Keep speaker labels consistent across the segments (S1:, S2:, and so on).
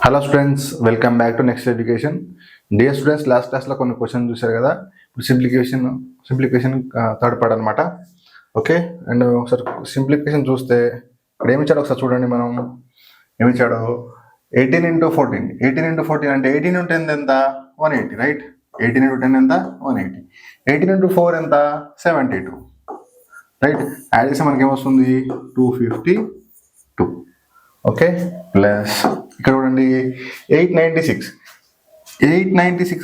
S1: Hello students, welcome back to next education. Dear students, last క్లాస్లో కొన్ని question చూశారు కదా. ఇప్పుడు సింప్లిఫికేషన్ థర్డ్ పార్ట్ అనమాట. ఓకే, అండ్ ఒకసారి సింప్లిఫికేషన్ చూస్తే ఇక్కడ ఏమి ఇచ్చాడు ఒకసారి చూడండి. మనం ఏమి ఇచ్చాడు, 18 into 14. 18 into 14 అంటే 18 into 10 ఎంత, 180, రైట్? 18 into 10 ఎంత, 180. 18 into 4 ఎంత, 72, రైట్? యాడ్ చేస్తే మనకి ఏమొస్తుంది, 252. ఓకే, ప్లస్ ఇక్కడ చూడండి 896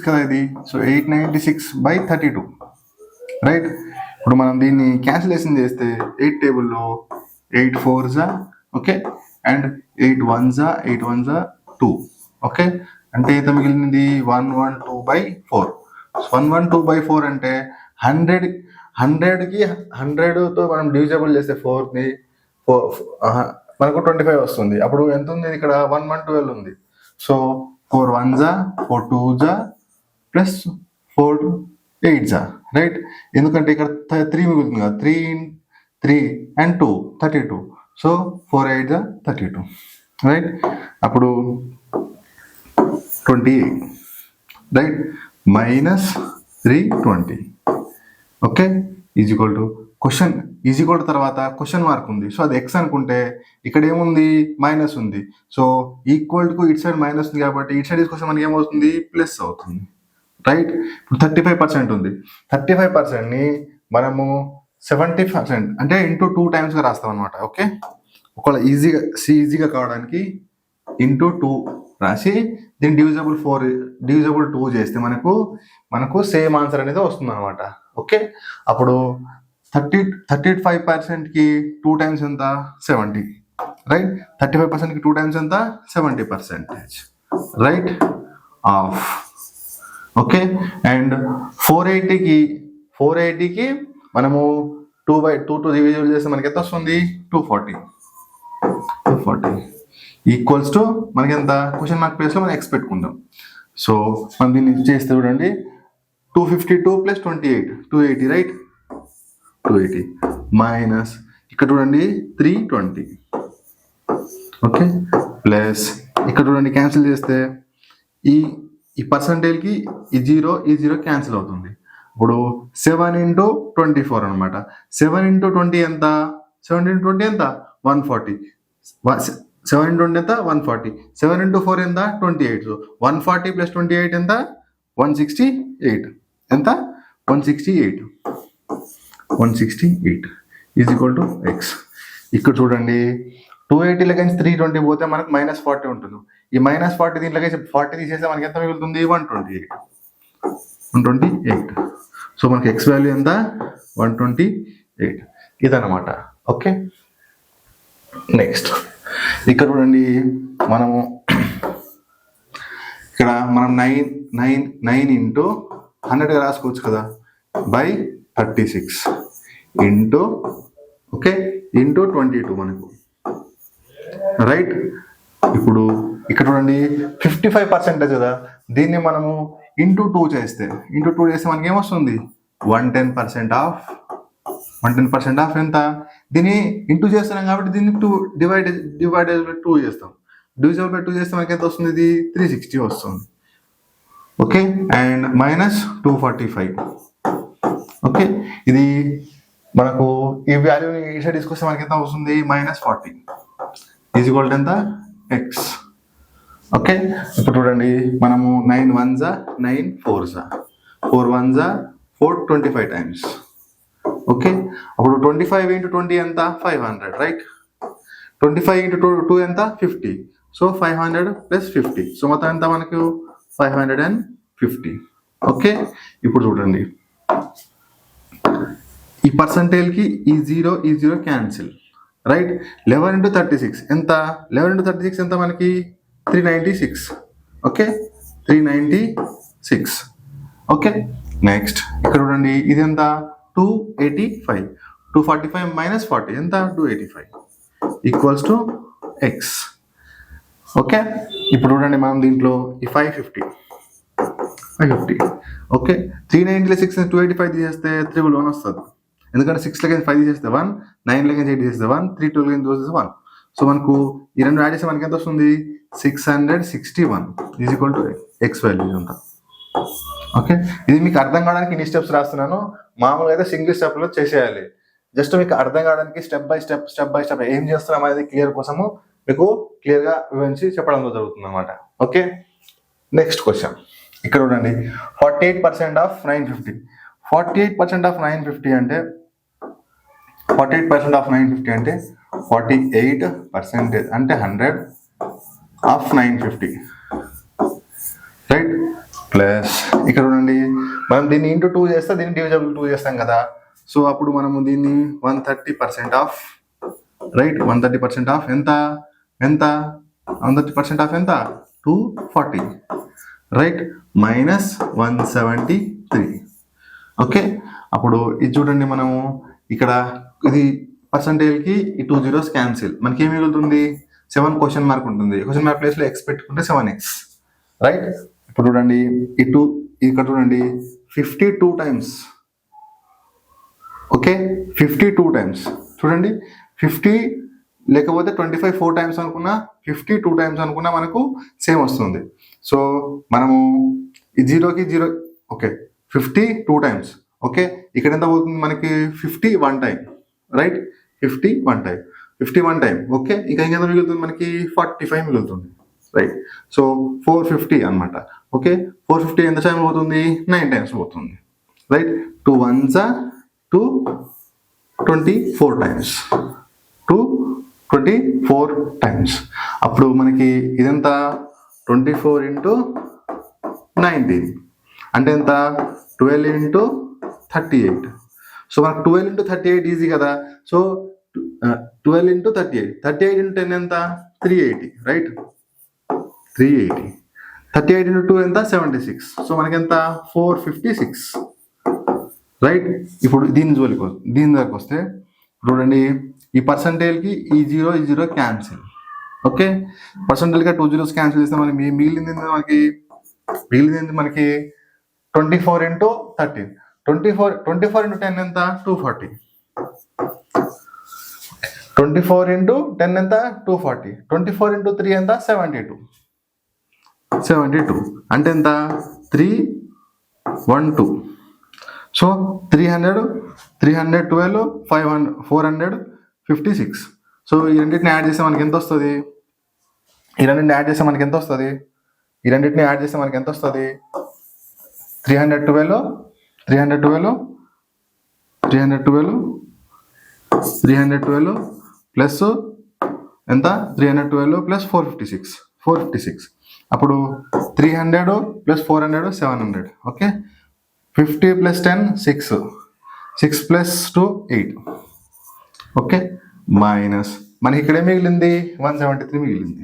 S1: కదా ఇది. So 896/32, right? ఇప్పుడు మనం దీన్ని క్యాన్సిలేషన్ చేస్తే 8 టేబుల్లో 8 4s, okay, and 8 1s 2, okay, అంటే ఎంత మిగిలింది, 112/4. 112/4 అంటే 100కి 100తో మనం డివిజబుల్ చేస్తే 4ని మనకు 25 వస్తుంది. అప్పుడు ఎంత ఉంది ఇక్కడ, 112 ఉంది. So 4 1s 4 2s plus 4 8s, right? ఎందుకంటే ఇక్కడ 3 మిగులుతుంది కదా, 3 and 2 32. So 4 8s 32, right? అప్పుడు 28, right, minus 320, okay, is equal to question is equal to తర్వాత క్వశ్చన్ మార్క్ ఉంది. సో అది ఎక్స్ అనుకుంటే ఇక్కడ ఏముంది, మైనస్ ఉంది. So equal to it side minus ఉంది కాబట్టి ఇట్ సైడ్ తీసుకొస్తే మనకి ఏమవుతుంది, ప్లస్ అవుతుంది, రైట్? ఇప్పుడు 35% ఉంది. 35%ని మనము 70% అంటే ఇంటూ 2 టైమ్స్గా రాస్తాం అనమాట. ఓకే, ఒకవేళ ఈజీగా కావడానికి ఇంటూ 2 రాసి దీన్ని డివిజబుల్ 2 చేస్తే మనకు సేమ్ ఆన్సర్ అనేది వస్తుంది అనమాట. ఓకే, అప్పుడు 35%కి 2 టైమ్స్ ఎంత, 70, రైట్? 35%కి 2 టైమ్స్ ఎంత, 70%, రైట్, ఆఫ్. ఓకే, అండ్ 480కి మనము 2/2 డివిజబుల్ చేస్తే మనకి ఎంత వస్తుంది, 240 ఈక్వల్స్ టు మనకి ఎంత, క్వశ్చన్ మార్క్ ప్లేస్లో మనం ఎక్స్ పెట్టుకుందాం. సో మనం దీన్ని చేస్తే చూడండి, 252 + 28 280, రైట్? 280 మైనస్ ఇక్కడ చూడండి 320, ఓకే, ప్లస్ ఇక్కడ చూడండి క్యాన్సిల్ చేస్తే ఈ పర్సంటేజ్కి ఈ జీరో క్యాన్సిల్ అవుతుంది. ఇప్పుడు 7 into 24 అనమాట. 7 into 20 ఎంత, 7 into 20 ఎంత, 140. 7 into 20 ఎంత, 140. 7 into 4 ఎంత, 28. సో 140 + 28 ఎంత, 168. ఎంత, 168 ఈజ్ ఈక్వల్ టు ఎక్స్. ఇక్కడ చూడండి 280 320 పోతే మనకు -40 ఉంటుంది. ఈ -40 దీంట్లో 40 తీసేస్తే మనకి ఎంత మిగులుతుంది, 128. సో మనకి ఎక్స్ వాల్యూ ఎంత, 128 ఇదన్నమాట. ఓకే, నెక్స్ట్ ఇక్కడ చూడండి మనం 9 into 100 రాసుకోవచ్చు కదా, బై 36 ఇంటూ, ఓకే, ఇంటూ 22 మనకు, రైట్? ఇప్పుడు ఇక్కడ చూడండి 55% కదా, దీన్ని మనము ఇంటూ 2 చేస్తే మనకి ఏమొస్తుంది, 110% ఆఫ్ ఎంత, దీన్ని ఇంటూ చేస్తున్నాం కాబట్టి దీన్ని 2 డివైడెడ్ బై 2 చేస్తాం. డివిజబుల్ బై 2 చేస్తే మనకి ఎంత వస్తుంది, ఇది 360 వస్తుంది. Okay, and -245. ఓకే, ఇది మనకు ఈ వాల్యూని ఈ సైడ్ తీసుకొస్తే మనకి ఎంత వస్తుంది, -40 ఈజ్ ఈక్వల్ టు ఎంత, ఎక్స్. ఓకే, ఇప్పుడు చూడండి మనము 9 1s 9 4s 4 1s 4 25 times. Okay, అప్పుడు 25 into 20 ఎంత, 500, రైట్? 25 into 2 ఎంత, 50. సో 500 + 50, సో మొత్తం ఎంత మనకు 550. ఓకే, ఇప్పుడు చూడండి ఈ పర్సంటేజ్కి ఈ జీరో క్యాన్సిల్, రైట్? 11 into 36 ఎంత, 11 into 36 ఎంత మనకి 396. ఓకే, 396. ఓకే, నెక్స్ట్ ఇక్కడ చూడండి ఇది ఎంత, 285. 245 - 40 ఎంత, 285 ఈక్వల్స్ టు ఎక్స్. ఓకే, ఇప్పుడు చూడండి మనం దీంట్లో ఈ 550. ఓకే, 396 285 తీసేస్తే 311 వస్తుంది. ఎందుకంటే 6 లకి 5 తీసేస్తే 1, 9 లకి 8 తీసేస్తే 1, 3 12 లకి తీసేస్తే 1. సో మనకు ఈ రెండు యాడ్ చేస్తే మనకి ఎంత వస్తుంది 661 is equal to X value అంతా. ఓకే, ఇది మీకు అర్థం కావడానికి ఇన్ని స్టెప్స్ రాస్తున్నాను. మామూలుగా అయితే సింగిల్ స్టెప్లో చేసేయాలి. జస్ట్ మీకు అర్థం కావడానికి స్టెప్ బై స్టెప్ ఏం చేస్తున్నాం అనేది క్లియర్ కోసము మీకు క్లియర్గా వివరించి చెప్పడం జరుగుతుంది అనమాట. ఓకే, నెక్స్ట్ క్వశ్చన్ ఇక్కడ చూడండి. 48% ఆఫ్ 950. 48% ఆఫ్ 950 అంటే 48% ఆఫ్ 950 అంటే 48% అంటే 100 ఆఫ్ 950 రైట్. ప్లస్ ఇక్కడ చూడండి మనం దీన్ని ఇంటూ 2 చేస్తే దీన్ని డివిజబుల్ 2 చేస్తాం కదా. సో అప్పుడు మనము దీన్ని 130% ఆఫ్ రైట్. 130% ఆఫ్ ఎంత 130% ఆఫ్ ఎంత 240 రైట్ మైనస్ 173. ఓకే, అప్పుడు ఇది చూడండి మనము ఇక్కడ ఇది పర్సంటేజ్కి ఈ 2 zeros క్యాన్సిల్, మనకి ఏమి మిగులుతుంది 7 క్వశ్చన్ మార్క్ ఉంటుంది. క్వశ్చన్ మార్క్ ప్లేస్లో ఎక్స్ పెట్టుకుంటే 7x రైట్. ఇప్పుడు చూడండి ఇక్కడ చూడండి 52 టైమ్స్. ఓకే, 52 టైమ్స్ చూడండి. 50 లేకపోతే 25 4 టైమ్స్ అనుకున్నా 52 టైమ్స్ అనుకున్నా మనకు సేమ్ వస్తుంది. సో మనము ఈ 0కి 0 ఓకే 52 టైమ్స్. ఓకే, ఇక్కడ ఎంత అవుతుంది మనకి 51 టైం రైట్. 51 టైం. ఓకే, ఇంకా ఇంకెంత మిగులుతుంది మనకి 45 మిగులుతుంది రైట్. సో 450 అనమాట. ఓకే, 450 ఎంత టైం పోతుంది 9 టైమ్స్ పోతుంది రైట్. 2 1s 24 times 24 times. అప్పుడు మనకి ఇదంతా 24 into 19 అంటే ఎంత 12 into 38. సో మనకు 12 into 38 ఈజీ కదా. సో 12 into 38 into 10 ఎంత 380 రైట్. 380. 38 into 2 ఎంత 76. సో మనకి ఎంత 456 రైట్. ఇప్పుడు దీని దగ్గరకు వస్తే చూడండి ఈ పర్సంటేజ్కి ఈ 0 క్యాన్సిల్. ఓకే, పర్సంటేజ్గా 2 zeros క్యాన్సిల్ చేస్తే మనకి మిగిలింది మనకి 24 into 13. 24 into 10 ఎంత 240. 24 into 10 ఎంత 240. 24 into 3 ఎంత 72 అంటే ఎంత 312. సో 312 456. సో ఈ రెండింటిని యాడ్ చేస్తే మనకి ఎంత వస్తుంది 312 ప్లస్ ఎంత 312 ప్లస్ 456. అప్పుడు 300 plus 400 700. Okay, 50 plus 10 6 plus 2 8. Okay, minus మనకి ఇక్కడ మిగిలింది 173 మిగిలింది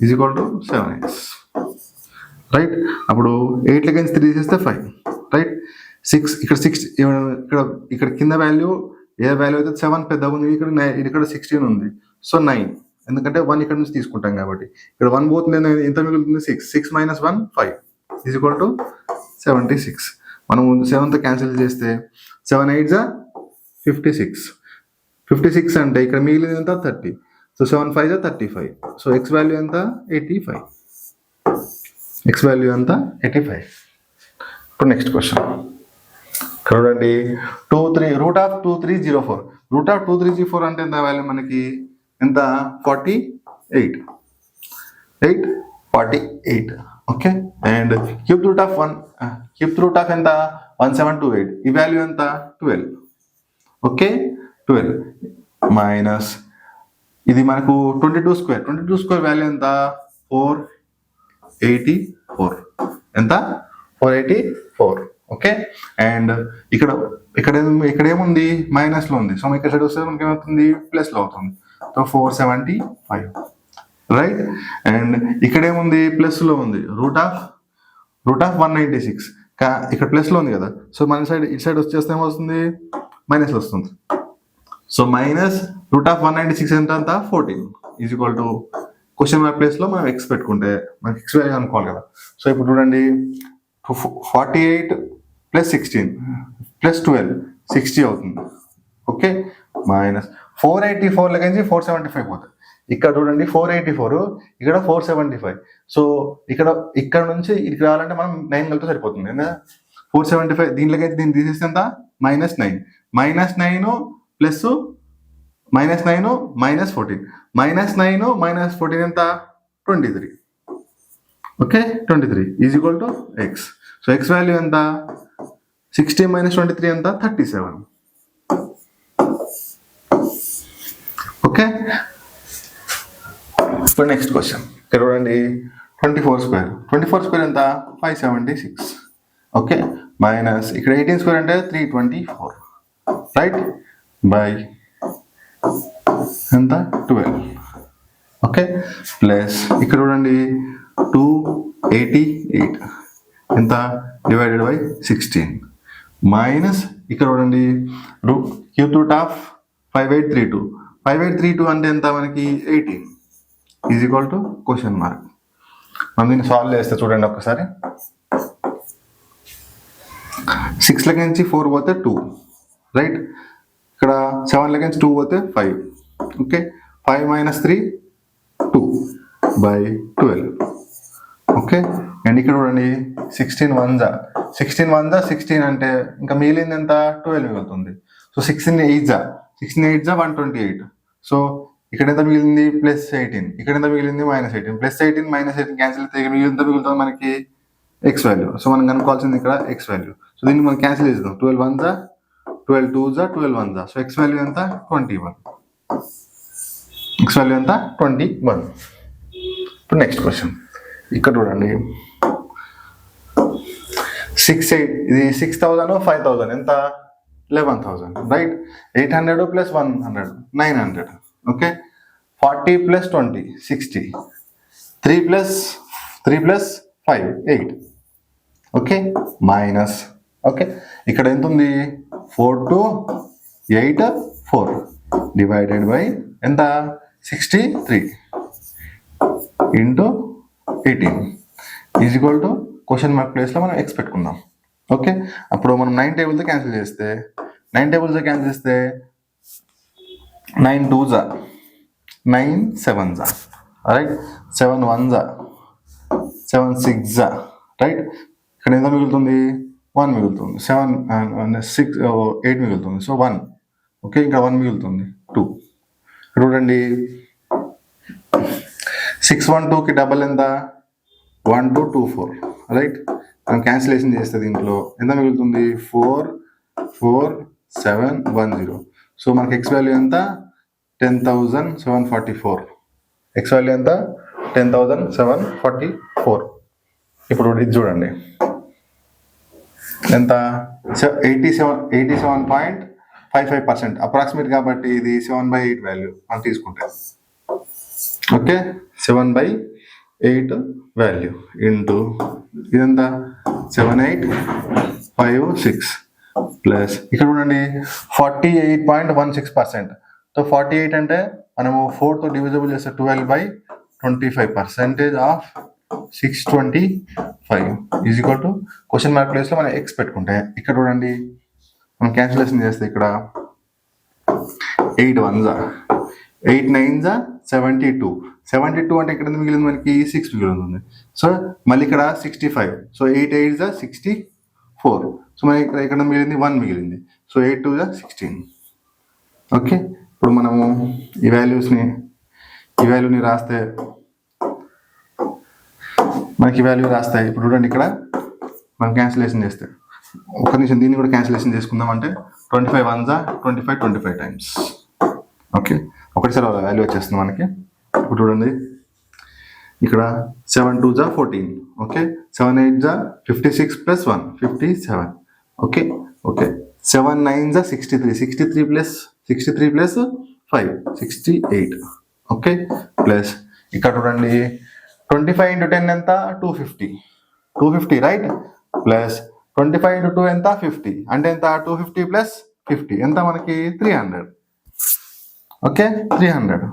S1: is equal to 7x right. అప్పుడు 8 లకి 3 తీసేస్తే 5 రైట్. 6 ఇక్కడ కింద వాల్యూ ఏ వాల్యూ అయితే 7 పెద్దగా ఉంది, ఇక్కడ 16 ఉంది. సో 9 ఎందుకంటే 1 ఇక్కడ నుంచి తీసుకుంటాం కాబట్టి ఇక్కడ 1 పోతుంది. ఎంత మిగులుతుంది 6 మైనస్ 1 5 ఈజ్ ఈక్వల్ టు 76. మనం 7తో క్యాన్సిల్ చేస్తే 7 8 56 అంటే ఇక్కడ మిగిలింది ఎంత 30. సో 7 5 35. సో ఎక్స్ వాల్యూ ఎంత 85. ఇప్పుడు నెక్స్ట్ క్వశ్చన్ చూడండి. రూట్ ఆఫ్ 2304 అంటే ఎంత వాల్యూ మనకి ఎంత 48. Okay, and cube root of ఎంత 1728. ఈ వాల్యూ ఎంత 12. ఓకే, 12 మైనస్ ఇది మనకు 22 స్క్వేర్ వాల్యూ ఎంత 484. ఎంత 484. ఓకే, అండ్ ఇక్కడ ఏముంది మైనస్లో ఉంది. సో ఇక్కడ సైడ్ వస్తే మనకి ఏమవుతుంది ప్లస్లో అవుతుంది. So 475 right. అండ్ ఇక్కడ ఏముంది ప్లస్లో ఉంది రూట్ ఆఫ్ 196. ఇక్కడ ప్లస్లో ఉంది కదా. సో మన సైడ్ ఇటు సైడ్ వచ్చేస్తే ఏమొస్తుంది మైనస్లో వస్తుంది. సో మైనస్ రూట్ ఆఫ్ 196 ఎంత 14 is equal to question mark ప్లేస్లో మనం ఎక్స్ పెట్టుకుంటే మనకి ఎక్స్ వాల్యూ అనుకోవాలి కదా. సో ఇప్పుడు చూడండి 48 ప్లస్ 16 ప్లస్ 12 60 అవుతుంది. ఓకే, మైనస్ 484 నుంచి 475 పోతుంది. ఇక్కడ చూడండి 484, ఇక్కడ 475. సో ఇక్కడ నుంచి ఇది రావాలంటే మనం 9 కలిపితే సరిపోతుంది. 475 దీంట్లోకి దీన్ని తీసేస్తే ఎంత? -9. -9 ప్లస్ -9 -14. -9 -14 ఎంత? 23. Okay, 23 is equal to X. So X value ఎంత? 60 - 23 ఎంత? 37. ఓకే, ఇప్పుడు నెక్స్ట్ క్వశ్చన్ ఇక్కడ చూడండి. 24 స్క్వేర్ ఎంత? 576. ఓకే, మైనస్ ఇక్కడ 18 స్క్వేర్ అంటే 324, రైట్, బై ఎంత? 12. ఓకే, ప్లస్ ఇక్కడ చూడండి 288 ఎంత? డివైడెడ్ బై 16 మైనస్ ఇక్కడ చూడండి క్యూబ్ రూట్ ఆఫ్ 5832 అంటే ఎంత మనకి? 18 is equal to question mark. మనం దీన్ని సాల్వ్ చేస్తే చూడండి ఒక్కసారి. 6 నుంచి 4 పోతే 2, రైట్. ఇక్కడ 7 నుంచి 2 పోతే 5. Okay, 5 - 3 2 by 12. ఓకే, అండ్ ఇక్కడ చూడండి 16 1 16 అంటే ఇంకా మిగిలింది ఎంత? 12 మిగులుతుంది. సో 16 8 128. సో ఇక్కడ ఎంత మిగిలింది? +18. ఇక్కడ ఎంత మిగిలింది? -18. +18 -18 క్యాన్సిల్ అయితే ఎంత మిగులుతుంది మనకి? X value. సో మనం కనుక్కోవాల్సింది ఇక్కడ ఎక్స్ వాల్యూ. సో దీన్ని మనం క్యాన్సిల్ చేద్దాం. 12 1 12 2 12 1. సో ఎక్స్ వాల్యూ ఎంత? 21. ఎక్స్ వాల్యూ ఎంత? 21. ఇప్పుడు నెక్స్ట్ క్వశ్చన్ ఇక్కడ చూడండి ఇది 6000 5000 ఎంత? 11,000, right. 800 + 100 900. Okay, 40 + 20 60. 3 + 5 8. Okay, minus. Okay, ఇక్కడ ఎంత ఉంది? 4 to 8 4 డివైడెడ్ బై ఎంత? 63 into 18 is equal to question mark ప్లేస్లో మనం ఎక్స్ పెట్టుకుందాం. ఓకే, అప్పుడు మనం 9 టేబుల్తో క్యాన్సిల్ చేస్తే 9 టేబుల్తో క్యాన్సిల్ చేస్తే 9 2 9 7 రైట్, 7 1 7 6 రైట్. ఇక్కడ ఎంత మిగులుతుంది? 1 మిగులుతుంది. 7 6 8 మిగులుతుంది. సో 1. ఓకే, ఇంకా 1 మిగులుతుంది 2. చూడండి 612కి డబల్ ఎంత? 1224, రైట్. మనం క్యాన్సిలేషన్ చేస్తే దీంట్లో ఎంత మిగులుతుంది? 4 4 7 1 0. సో మనకి ఎక్స్ వాల్యూ ఎంత? 10,744. ఎక్స్ వాల్యూ ఎంత? 10,744. ఇప్పుడు ఇది చూడండి ఎంత? 87.55% అప్రాక్సిమేట్ కాబట్టి ఇది 7/8 వాల్యూ మనం తీసుకుంటే. ఓకే, 7/8 వాల్యూ ఇంటూ ఇదంతా 7856 ప్లస్ ఇక్కడ చూడండి 48.16%. సో 48 అంటే మనము 4తో డివిజిబుల్ చేస్తే 12/25% of 625 is equal to question mark ప్లేస్లో మనం ఎక్స్ పెట్టుకుంటే ఇక్కడ చూడండి మనం క్యాన్సిలేషన్ చేస్తే ఇక్కడ 8 1 8 9 72. 72 అంటే ఇక్కడ మిగిలింది మనకి 6 మిగిలింది. సో మళ్ళీ ఇక్కడ 65. సో 8 8 64. సో మనకి ఇక్కడ మిగిలింది 1 మిగిలింది. సో 8 2 16. ఓకే, ఇప్పుడు మనము ఈ వాల్యూని రాస్తే మనకి వాల్యూ రాస్తాయి. ఇప్పుడు చూడండి ఇక్కడ మనం క్యాన్సిలేషన్ చేస్తే ఒక నిమిషం దీన్ని కూడా క్యాన్సిలేషన్ చేసుకుందాం. అంటే 25 1 25 టైమ్స్. ఓకే, ఒకటిసారి వాల్యూ వచ్చేస్తుంది మనకి. ఇప్పుడు చూడండి ఇక్కడ 7 2 14. Okay, 7 8 56 + 1 57. Okay okay 7 9 63. 63 + 5 68. Okay, plus ఇక్కడ చూడండి 25 × 10 ఎంత? 250 రైట్. ప్లస్ 25 × 2 ఎంత? 50 అంటే ఎంత? 250 + 50 ఎంత మనకి? 300. ఓకే, 300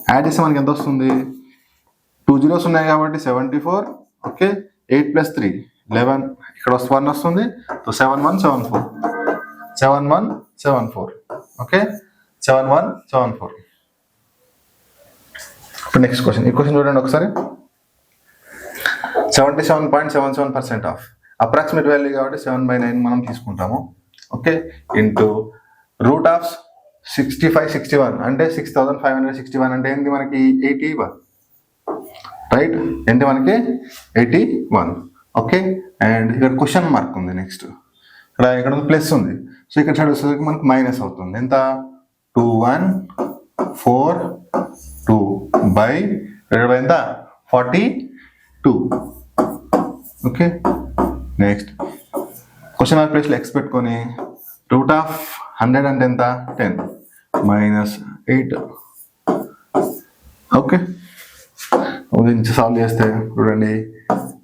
S1: యాడ్ చేస్తే మనకి ఎంత వస్తుంది? 2 zeros ఉన్నాయి కాబట్టి 74. ఓకే, 8 + 3 11. ఇక్కడ 1 వస్తుంది. సో 7 1 7 4 7174. ఓకే, 7174. ఇప్పుడు నెక్స్ట్ క్వశ్చన్. ఈ క్వశ్చన్ చూడండి ఒకసారి. 77.77% ఆఫ్ అప్రాక్సిమేట్ వాల్యూ కాబట్టి 7/9 మనం తీసుకుంటాము. ఓకే, ఇంటూ రూట్ ఆఫ్ 6561 అంటే 6561 అంటే ఏంటి మనకి 81, రైట్? ఏంటి మనకి 81. ఓకే, అండ్ ఇక్కడ క్వశ్చన్ మార్క్ ఉంది. నెక్స్ట్ ఇక్కడ ప్లస్ ఉంది. సో ఇక్కడ సైడ్ వచ్చేసరికి మనకు మైనస్ అవుతుంది. ఎంత? 2142 బై ఎంత? 42. ఓకే, నెక్స్ట్ క్వశ్చన్ మార్క్ ప్లేస్లో ఎక్స్ పెట్టుకొని రూట్ ఆఫ్ 100 అంటే ఎంత? 10 మైనస్ 8. ఓకే, నుంచి సాల్వ్ చేస్తే చూడండి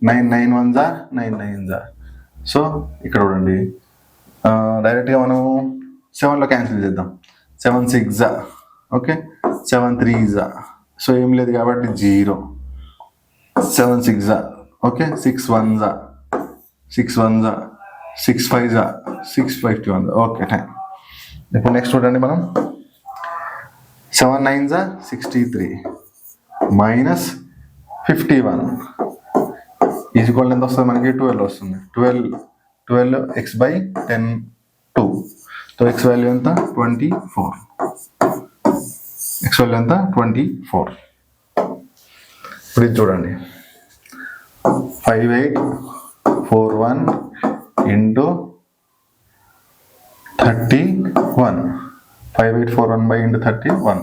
S1: 9 9 1 జా 9 9 జా. సో ఇక్కడ చూడండి డైరెక్ట్గా మనము 7లో క్యాన్సిల్ చేద్దాం. 7 6 జా. ఓకే, 7 3 జా. సో ఏం లేదు కాబట్టి 0. 7 6 జా. ఓకే, 6 1 జా 6 1 జా 6 5 జా 6 51 జా. Okay, time. ఇప్పుడు నెక్స్ట్ చూడండి మనం 7 9 జా 63 మైనస్ 51 ఈజ్వల్ ఎంత వస్తుంది మనకి? 12 వస్తుంది. 12 x/10 2. సో x వాల్యూ ఎంత? 24. x వాల్యూ ఎంత? 24. ఇప్పుడు ఇది చూడండి 5841 ఇంటూ 31. 5841/31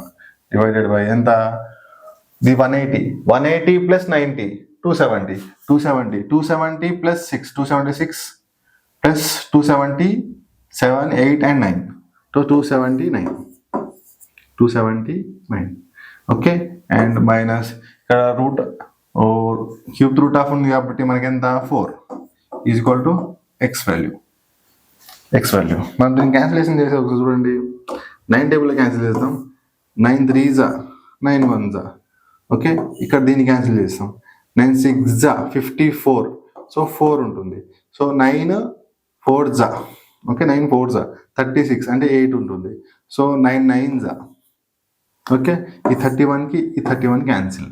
S1: డివైడెడ్ బై ఎంత? ఇది 180 plus 90 270. 270 plus 6 276 plus 270 7 8 and 9. So 279. Okay, and minus ఇక్కడ రూట్ క్యూబ్ రూట్ ఆఫ్ ఉంది కాబట్టి మనకి ఎంత? 4 is equal to X value. మనం దీన్ని క్యాన్సిలేషన్ చేసే చూడండి. 9 టేబుల్లో క్యాన్సిల్ చేస్తాం. 9 3 జా 9 1 జా. ఓకే, ఇక్కడ దీన్ని క్యాన్సిల్ చేస్తాం. 9 6 జా 54. సో 4 ఉంటుంది. సో 9 4 జా. ఓకే, 9 4 జా 36 అంటే 8 ఉంటుంది. సో 9 9 జా. ఓకే, ఈ 31కి ఈ 31 క్యాన్సిల్.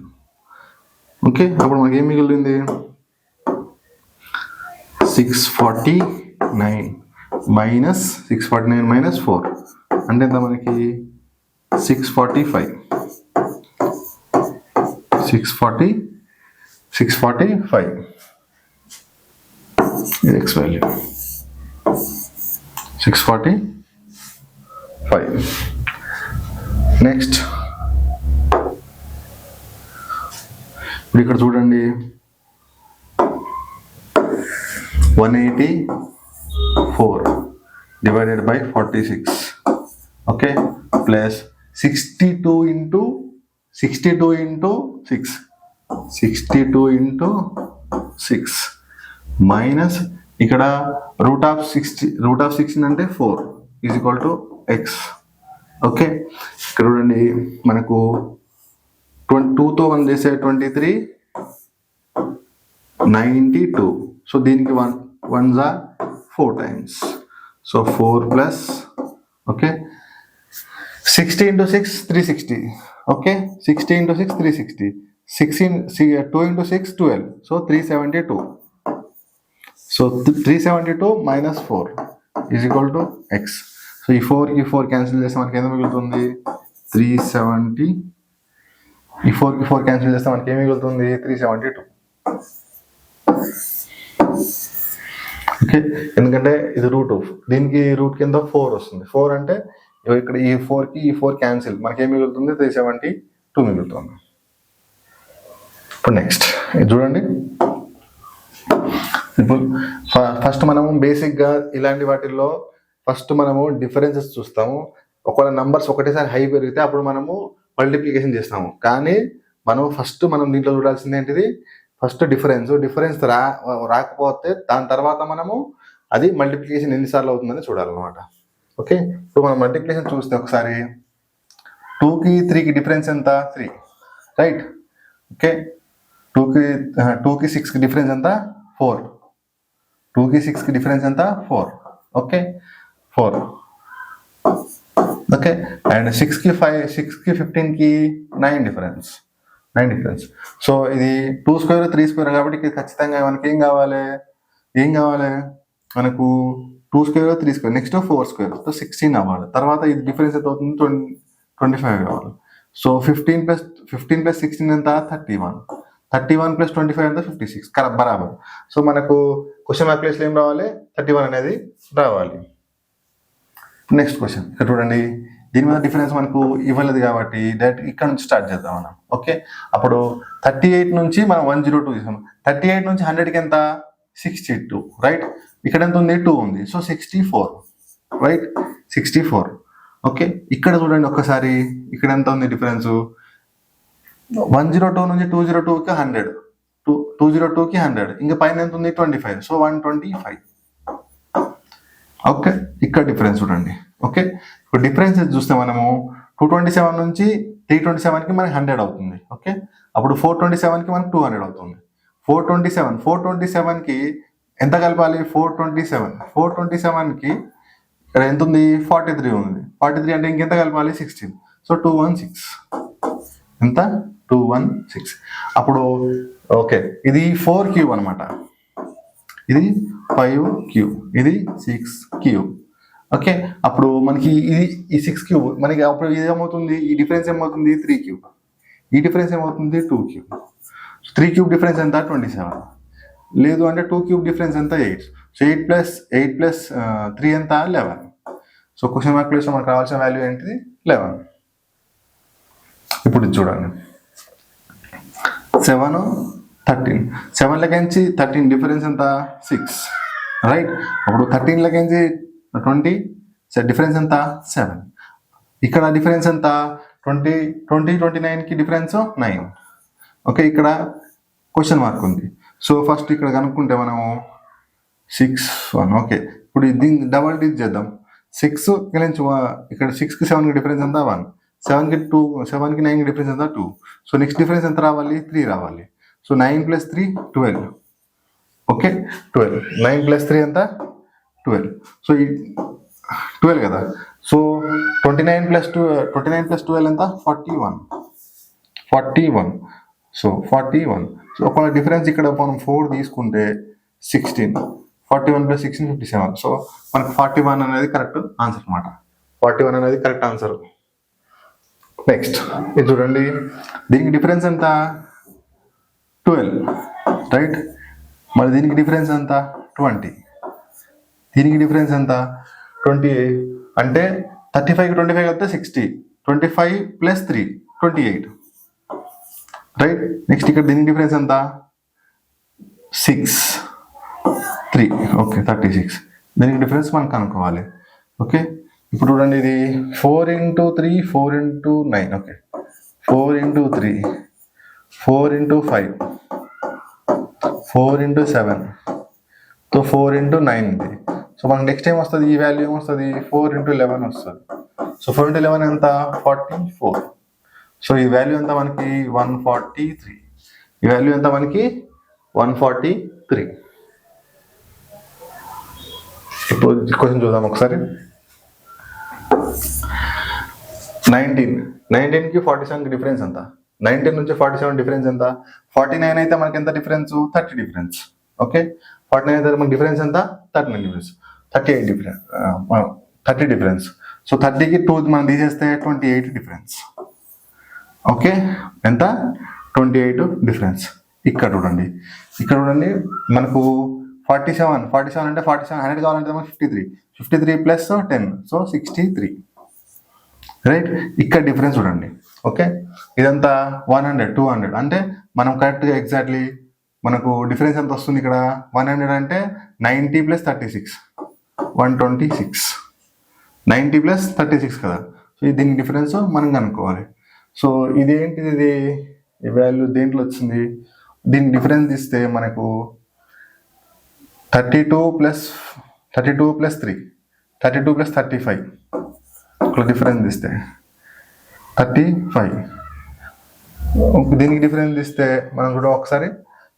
S1: ఓకే, అప్పుడు మనకి ఏం మిగిలింది? 649 మైనస్ 649 మైనస్ 4 అంటే ఎంత మనకి? 645. 645 ఇది ఎక్స్ వాల్యూ 645. నెక్స్ట్ ఇప్పుడు ఇక్కడ చూడండి 184 divided by 46. Okay, plus 62 into 6 minus ఇక్కడ రూట్ ఆఫ్ 16 అంటే 4 is equal to X. Okay, ఇక్కడ చూడండి మనకు 2తో 1 చేసే 23 92. సో దీనికి 1 జా 4 times. So 4 plus okay 60 into 6 360. Okay, 60 into 6 360. 2 into 6 12. So 372. So 372 minus 4 is equal to X. So ఈ 4కి 4 క్యాన్సిల్ చేస్తే మనకి ఎంత మిగులుతుంది? 370. ఈ 4కి 4 క్యాన్సిల్ చేస్తే మనకి ఏం మిగులుతుంది? 372. ఓకే, ఎందుకంటే ఇది రూట్ దీనికి రూట్ కింద 4 వస్తుంది. 4 అంటే ఇక్కడ ఈ 4కి ఈ 4 క్యాన్సిల్ మనకి ఏం మిగులుతుంది? 372 మిగులుతుంది. ఇప్పుడు నెక్స్ట్ ఇది చూడండి. ఇప్పుడు ఫస్ట్ మనము బేసిక్గా ఇలాంటి వాటిల్లో ఫస్ట్ మనము డిఫరెన్సెస్ చూస్తాము. ఒకవేళ నంబర్స్ ఒకటేసారి హై పెరిగితే అప్పుడు మనము మల్టిప్లికేషన్ చేస్తాము. కానీ మనం దీంట్లో చూడాల్సింది ఏంటిది? ఫస్ట్ డిఫరెన్స్ రాకపోతే దాని తర్వాత మనము అది మల్టిప్లికేషన్ ఎన్నిసార్లు అవుతుందని చూడాలన్నమాట. ఓకే, ఇప్పుడు మనం మల్టిప్లికేషన్ చూస్తే ఒకసారి 2కి 3కి డిఫరెన్స్ ఎంత? 3, రైట్? ఓకే, 2కి 6కి డిఫరెన్స్ ఎంత? 4. 2కి 6కి డిఫరెన్స్ ఎంత? 4. ఓకే, 4. ఓకే, అండ్ 6కి 5, 6కి 15కి 9 డిఫరెన్స్. సో ఇది 2 స్క్వేర్ 3 స్క్వేర్ కాబట్టి ఇది ఖచ్చితంగా మనకి ఏం కావాలి మనకు 2 square 3 square, next 4 square, so 16 అవ్వాలి. తర్వాత ఇది డిఫరెన్స్ ఎంత అవుతుంది, 25 కావాలి. సో 15 ప్లస్ 16 ఎంత, 31. 31 ప్లస్ 25 ఎంత, 56. కరెక్ట్, బరాబర్. సో మనకు క్వశ్చన్ మార్క్ ప్లేస్లో ఏం రావాలి, 31 అనేది రావాలి. నెక్స్ట్ క్వశ్చన్ ఇక్కడ చూడండి. దీని మీద డిఫరెన్స్ మనకు ఇవ్వలేదు కాబట్టి డైరెక్ట్ ఇక్కడ నుంచి స్టార్ట్ చేద్దాం మనం. ఓకే, అప్పుడు 38 నుంచి మనం 102 తీసాం. 38 నుంచి 100కి ఎంత, 62, రైట్. ఇక్కడ ఎంత ఉంది, 2 ఉంది, సో 64, రైట్, 64. ఓకే, ఇక్కడ చూడండి ఒక్కసారి, ఇక్కడ ఎంత ఉంది డిఫరెన్స్, 102 నుంచి 202కి 100, 202కి 100, ఇంకా పైన ఎంత ఉంది, 25, సో 125. ఓకే, ఇక్కడ డిఫరెన్స్ చూడండి. ఓకే, ఇప్పుడు డిఫరెన్స్ చూస్తే మనము 227 నుంచి 327కి మనకి 100 అవుతుంది. ఓకే, అప్పుడు 427కి మనకి 200 అవుతుంది. 427కి ఎంత కలపాలి, 427కి ఇక్కడ ఎంత ఉంది, 43 ఉంది. 43 అంటే ఇంకెంత కలపాలి, 16, సో 216. ఎంత, 216. అప్పుడు ఓకే, ఇది 4 క్యూబ్ అనమాట, ఇది 5 క్యూబ్, ఇది 6 క్యూబ్. ఓకే, అప్పుడు మనకి ఇది ఈ 6 క్యూబ్ మనకి, అప్పుడు ఇది ఏమవుతుంది, ఈ డిఫరెన్స్ ఏమవుతుంది, 3 క్యూబ్. ఈ డిఫరెన్స్ ఏమవుతుంది, 2 క్యూబ్. 3 క్యూబ్ డిఫరెన్స్ ఎంత, 27. లేదు అంటే 2 క్యూబ్ డిఫరెన్స్ ఎంత, 8. సో 8 ప్లస్ 3 ఎంత, 11. సో క్వశ్చన్ మార్క్ ప్లేస్లో మనకు రావాల్సిన వాల్యూ ఏంటిది, 11. ఇప్పుడు చూడండి, 7, 13. 7 లకించి 13 డిఫరెన్స్ ఎంత, 6, రైట్. అప్పుడు 13 లకించి 20 డిఫరెన్స్ ఎంత, 7. ఇక్కడ డిఫరెన్స్ ఎంత, 29కి డిఫరెన్స్ 9. ఓకే, ఇక్కడ క్వశ్చన్ మార్క్ ఉంది. సో ఫస్ట్ ఇక్కడ కనుక్కుంటే మనము 6, 1. ఓకే, ఇప్పుడు దీన్ని డబల్ డిజ్ చేద్దాం. 6 ఇక్కడ 6కి 7కి డిఫరెన్స్ ఎంత, 1. 7కి 9కి డిఫరెన్స్ ఎంత, 2. సో నెక్స్ట్ డిఫరెన్స్ ఎంత రావాలి, 3 రావాలి. So 9 plus 3 12. ఓకే, 12. 9 ప్లస్ 3 ఎంత, 12. సో ఈ 12 కదా. సో 29 ప్లస్ 12 ఎంత, 41. సో 41. సో ఒక డిఫరెన్స్ ఇక్కడ మనం 4 తీసుకుంటే 16. 41 ప్లస్ 16 57. సో మనకు 41 అనేది కరెక్ట్ ఆన్సర్ అనమాట. 41 అనేది కరెక్ట్ ఆన్సర్. నెక్స్ట్ ఇది చూడండి, దీనికి డిఫరెన్స్ ఎంత, 12, రైట్. మరి దీనికి డిఫరెన్స్ ఎంత, 20. దీనికి డిఫరెన్స్ ఎంత, 28. అంటే 35కి 25 కలిపితే 60. 25 ప్లస్ 3 28, రైట్. నెక్స్ట్ ఇక్కడ దీనికి డిఫరెన్స్ ఎంత, 6, 3. ఓకే, 36. దీనికి డిఫరెన్స్ మనం కనుక్కోవాలి. ఓకే, ఇప్పుడు చూడండి, ఇది 4 into 3 4 into 9. Okay, 4 into 3 4 into 5 4 into 7, so 4 into 9 ఇది. సో మనకు నెక్స్ట్ ఏం వస్తుంది, ఈ వాల్యూ ఏమొస్తుంది, 4 into 11 వస్తుంది. సో 4 into 11 ఎంత, 44. సో ఈ వాల్యూ ఎంత మనకి, 143. ఈ వాల్యూ ఎంత మనకి, 143. ఇప్పుడు క్వశ్చన్ చూద్దాం ఒకసారి. 19కి 47కి డిఫరెన్స్ ఎంత, 19 నుంచి 47 డిఫరెన్స్ ఎంత, 49 అయితే మనకి ఎంత డిఫరెన్స్, 30 డిఫరెన్స్. ఓకే, 49 అయితే మనకి డిఫరెన్స్ ఎంత, 39 డిఫరెన్స్, 30 డిఫరెన్స్. సో 30కి 2 మనం తీసేస్తే 28 డిఫరెన్స్. ఓకే, ఎంత, 28 డిఫరెన్స్. ఇక్కడ చూడండి మనకు 47 అంటే 47 100 కావాలంటే మనకు 53 ప్లస్ 10, సో 63, రైట్. ఇక్కడ డిఫరెన్స్ చూడండి. ఓకే, ఇదంతా 100 200 అంటే మనం కరెక్ట్గా ఎగ్జాక్ట్లీ మనకు డిఫరెన్స్ ఎంత వస్తుంది ఇక్కడ, 100 అంటే 90 ప్లస్ 36 126. 90 ప్లస్ 36 కదా. సో దీని డిఫరెన్స్ మనం కనుక్కోవాలి. సో ఇదేంటిది, ఇది ఈ వాల్యూ దేంట్లో వచ్చింది, దీని డిఫరెన్స్ ఇస్తే మనకు 32 ప్లస్ 3 32 ప్లస్ 35 ఒక డిఫరెన్స్ ఇస్తే 35. దీనికి డిఫరెన్స్ ఇస్తే మనం కూడా ఒకసారి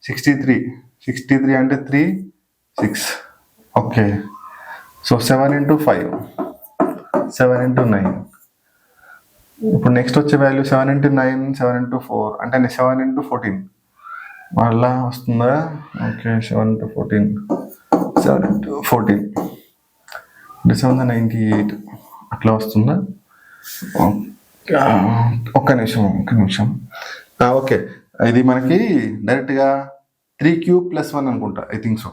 S1: 63 అంటే 3 6. Okay, so 7 into 5, 7 into 9. ఇప్పుడు నెక్స్ట్ వచ్చే వాల్యూ 7 into 9, 7 into 4 అంటే 7 into 14 మళ్ళా వస్తుందా? ఓకే, 7 into 14, 7 into 14 98 అట్లా వస్తుందా? ఒక్క నిమిషం. ఓకే, ఇది మనకి డైరెక్ట్గా 3 cube plus 1 అనుకుంటా, I think so.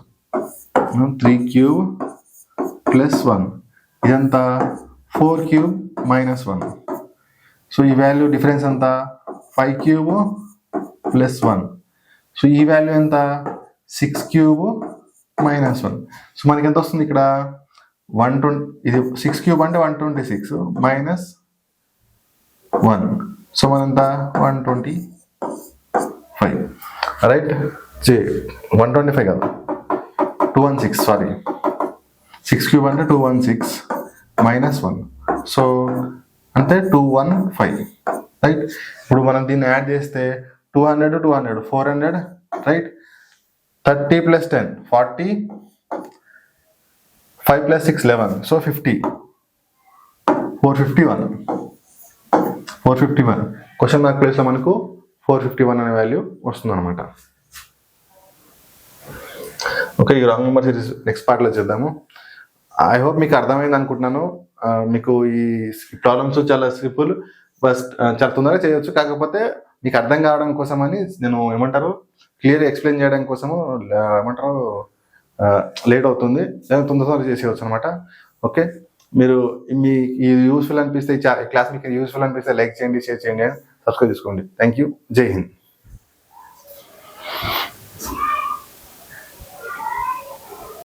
S1: 3 cube plus 1 ఇదంతా 4 cube minus 1. సో ఈ వాల్యూ డిఫరెన్స్ ఎంత? 5 cube plus 1. సో ఈ వాల్యూ ఎంత? 6 cube minus 1. సో మనకి ఎంత వస్తుంది ఇక్కడ? 120. ఇది 6 cube అంటే 126 minus 1. సో మనంత 125. రైట్, 125 కాదు, 216, సారీ. 6 cube అంటే 216 minus 1. సో అంటే 215. రైట్, ఇప్పుడు మనం దీన్ని యాడ్ చేస్తే 200, 400, right. 30 plus 10, 40, 5 plus 6, 11. So 50, 451. Question mark ప్లేస్లో మనకు 451 అనే వాల్యూ వస్తుంది అనమాట. ఓకే, ఈ రాంగ్ నెంబర్ సిరీస్ నెక్స్ట్ పార్ట్లో చేద్దాము. ఐ హోప్ మీకు అర్థమైంది అనుకుంటున్నాను. మీకు ఈ ప్రాబ్లమ్స్ చాలా సింపుల్, ఫస్ట్ చాలా తొందరగా చేయొచ్చు. కాకపోతే మీకు అర్థం కావడం కోసమని నేను క్లియర్ ఎక్స్ప్లెయిన్ చేయడం కోసము లేట్ అవుతుంది. తొందరగా చేసేయచ్చు అనమాట. ఓకే, మీరు మీ ఈ యూస్ఫుల్ అనిపిస్తే, క్లాస్ మీకు యూస్ఫుల్ అనిపిస్తే లైక్ చేయండి, షేర్ చేయండి, సబ్స్క్రైబ్ చేసుకోండి. Thank you. జై హింద్.